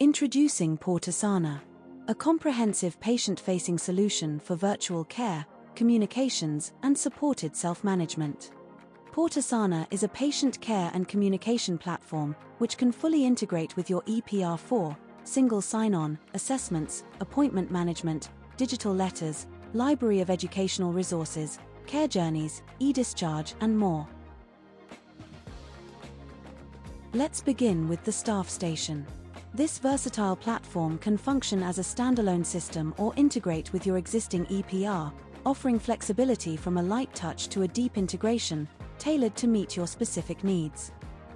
Introducing Portasana, a comprehensive patient-facing solution for virtual care, communications, and supported self-management. Portasana is a patient care and communication platform which can fully integrate with your EPR4, single sign-on, assessments, appointment management, digital letters, library of educational resources, care journeys, e-discharge, and more. Let's begin with the staff station. This versatile platform can function as a standalone system or integrate with your existing EPR, offering flexibility from a light touch to a deep integration, tailored to meet your specific needs.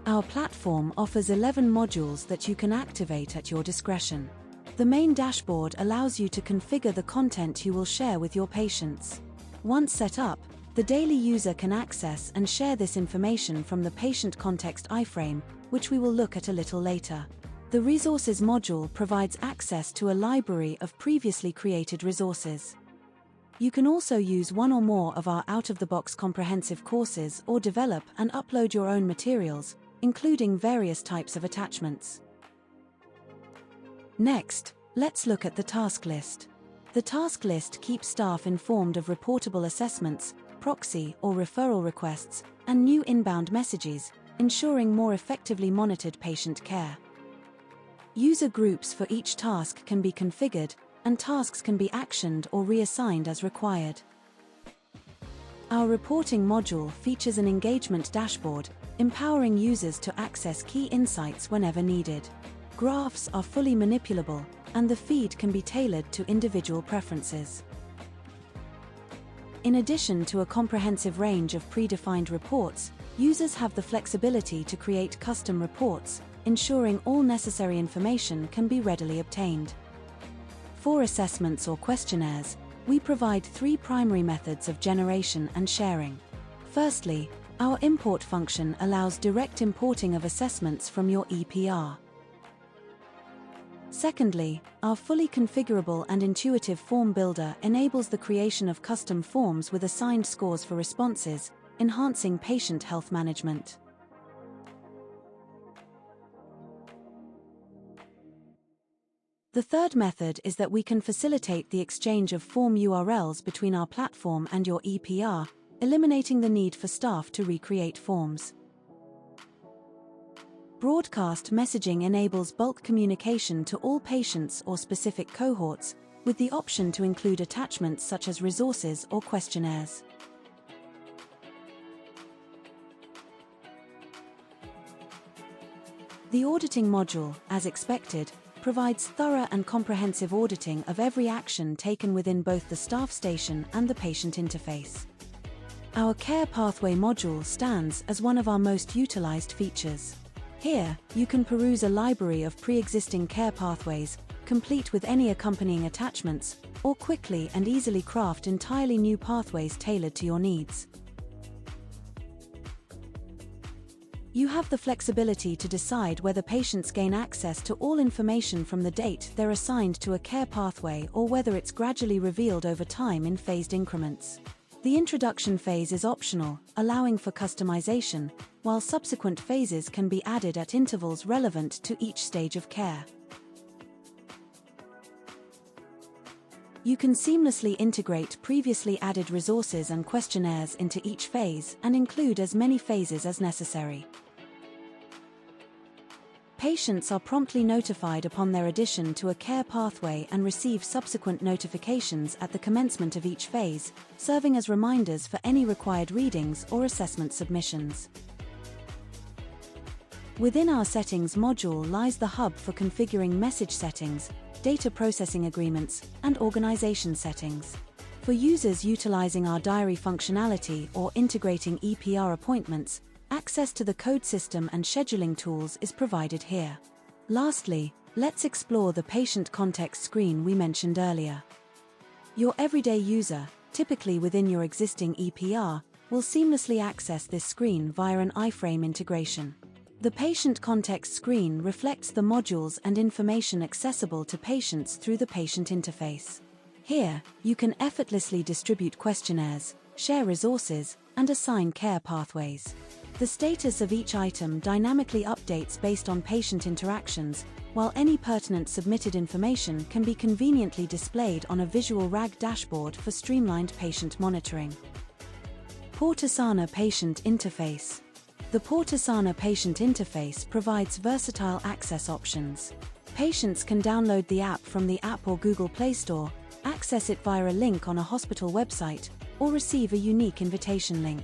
Our platform offers 11 modules that you can activate at your discretion. The main dashboard allows you to configure the content you will share with your patients. Once set up, the daily user can access and share this information from the patient context iframe, which we will look at a little later. The Resources module provides access to a library of previously created resources. You can also use one or more of our out-of-the-box comprehensive courses or develop and upload your own materials, including various types of attachments. Next, let's look at the task list. The task list keeps staff informed of reportable assessments, proxy or referral requests, and new inbound messages, ensuring more effectively monitored patient care. User groups for each task can be configured, and tasks can be actioned or reassigned as required. Our reporting module features an engagement dashboard, empowering users to access key insights whenever needed. Graphs are fully manipulable, and the feed can be tailored to individual preferences. In addition to a comprehensive range of predefined reports, users have the flexibility to create custom reports, ensuring all necessary information can be readily obtained. For assessments or questionnaires, we provide 3 primary methods of generation and sharing. Firstly, our import function allows direct importing of assessments from your EPR. Secondly, our fully configurable and intuitive form builder enables the creation of custom forms with assigned scores for responses, enhancing patient health management. The third method is that we can facilitate the exchange of form URLs between our platform and your EPR, eliminating the need for staff to recreate forms. Broadcast messaging enables bulk communication to all patients or specific cohorts, with the option to include attachments such as resources or questionnaires. The auditing module, as expected, provides thorough and comprehensive auditing of every action taken within both the staff station and the patient interface. Our Care Pathway module stands as one of our most utilized features. Here, you can peruse a library of pre-existing care pathways, complete with any accompanying attachments, or quickly and easily craft entirely new pathways tailored to your needs. You have the flexibility to decide whether patients gain access to all information from the date they're assigned to a care pathway or whether it's gradually revealed over time in phased increments. The introduction phase is optional, allowing for customization, while subsequent phases can be added at intervals relevant to each stage of care. You can seamlessly integrate previously added resources and questionnaires into each phase and include as many phases as necessary. Patients are promptly notified upon their addition to a care pathway and receive subsequent notifications at the commencement of each phase, serving as reminders for any required readings or assessment submissions. Within our Settings module lies the hub for configuring message settings, data processing agreements, and organization settings. For users utilizing our diary functionality or integrating EPR appointments, access to the code system and scheduling tools is provided here. Lastly, let's explore the patient context screen we mentioned earlier. Your everyday user, typically within your existing EPR, will seamlessly access this screen via an iframe integration. The patient context screen reflects the modules and information accessible to patients through the patient interface. Here, you can effortlessly distribute questionnaires, share resources, and assign care pathways. The status of each item dynamically updates based on patient interactions, while any pertinent submitted information can be conveniently displayed on a visual RAG dashboard for streamlined patient monitoring. Portasana Patient Interface. The Portasana Patient Interface provides versatile access options. Patients can download the app from the App or Google Play Store, access it via a link on a hospital website, or receive a unique invitation link.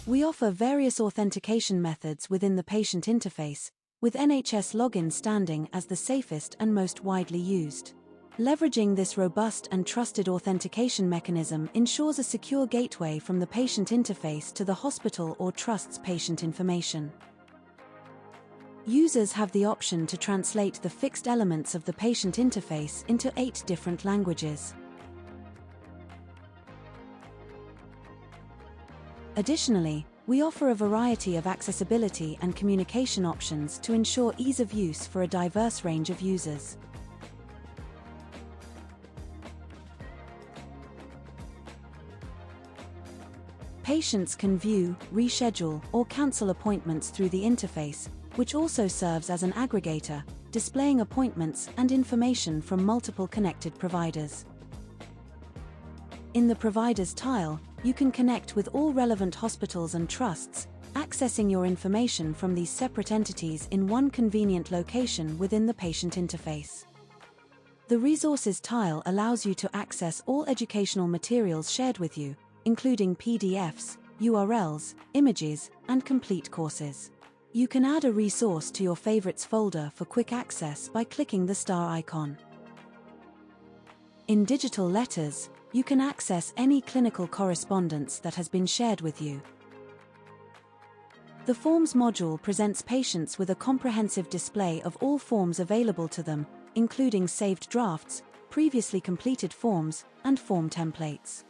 We offer various authentication methods within the patient interface, with NHS Login standing as the safest and most widely used. Leveraging this robust and trusted authentication mechanism ensures a secure gateway from the patient interface to the hospital or trust's patient information. Users have the option to translate the fixed elements of the patient interface into 8 different languages. Additionally, we offer a variety of accessibility and communication options to ensure ease of use for a diverse range of users. Patients can view, reschedule, or cancel appointments through the interface, which also serves as an aggregator, displaying appointments and information from multiple connected providers. In the Providers tile, you can connect with all relevant hospitals and trusts, accessing your information from these separate entities in one convenient location within the patient interface. The Resources tile allows you to access all educational materials shared with you, including PDFs, URLs, images, and complete courses. You can add a resource to your favorites folder for quick access by clicking the star icon. In Digital Letters, you can access any clinical correspondence that has been shared with you. The Forms module presents patients with a comprehensive display of all forms available to them, including saved drafts, previously completed forms, and form templates.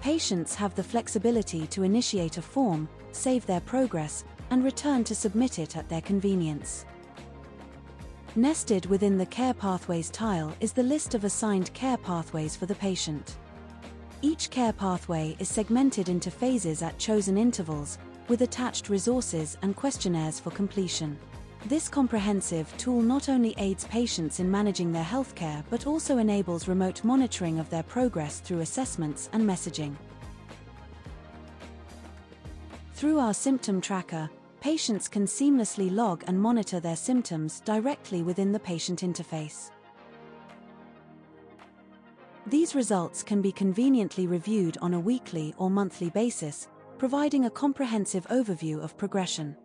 Patients have the flexibility to initiate a form, save their progress, and return to submit it at their convenience. Nested within the Care Pathways tile is the list of assigned care pathways for the patient. Each care pathway is segmented into phases at chosen intervals, with attached resources and questionnaires for completion. This comprehensive tool not only aids patients in managing their healthcare but also enables remote monitoring of their progress through assessments and messaging. Through our symptom tracker, patients can seamlessly log and monitor their symptoms directly within the patient interface. These results can be conveniently reviewed on a weekly or monthly basis, providing a comprehensive overview of progression.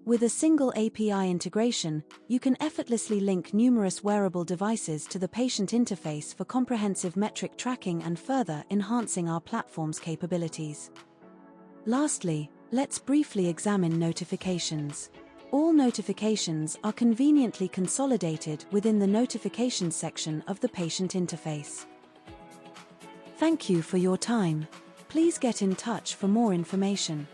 With a single API integration, you can effortlessly link numerous wearable devices to the patient interface for comprehensive metric tracking and further enhancing our platform's capabilities. Lastly, let's briefly examine notifications. All notifications are conveniently consolidated within the Notifications section of the patient interface. Thank you for your time. Please get in touch for more information.